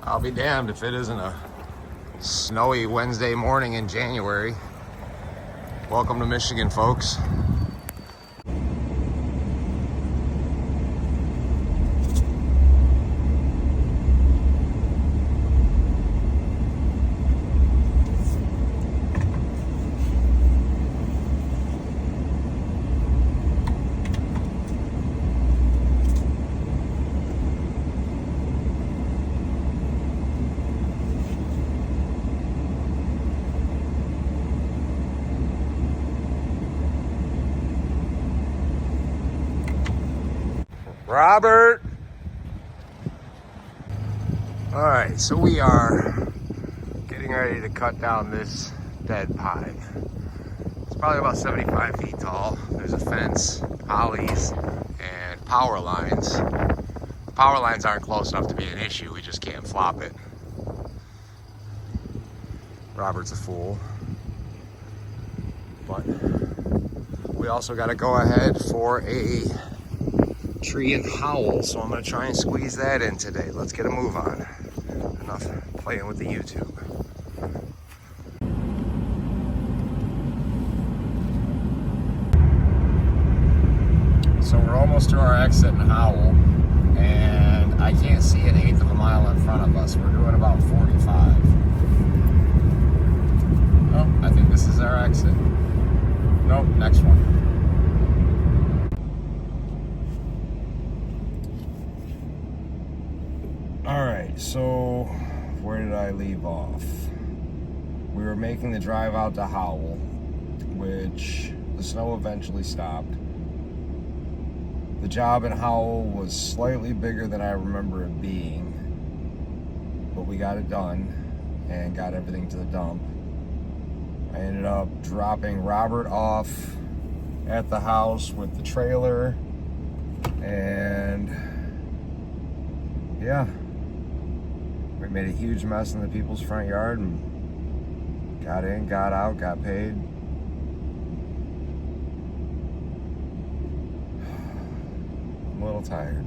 I'll be damned if it isn't a snowy Wednesday morning in January. Welcome to Michigan, folks. Robert! All right, so we are getting ready to cut down this dead pine. It's probably about 75 feet tall. There's a fence, hollies, and power lines. The power lines aren't close enough to be an issue. We just can't flop it. Robert's a fool. But we also got to go ahead for a tree in Howell, so I'm going to try and squeeze that in today. Let's get a move on. Enough playing with the YouTube. So we're almost to our exit in Howell, and I can't see an eighth of a mile in front of us. We're doing about 45. Oh, I think this is our exit. Nope, next one. Alright, so where did I leave off? We were making the drive out to Howell, which the snow eventually stopped. The job in Howell was slightly bigger than I remember it being, but we got it done and got everything to the dump. I ended up dropping Robert off at the house with the trailer, and yeah, we made a huge mess in the people's front yard and got in, got out, got paid. I'm a little tired.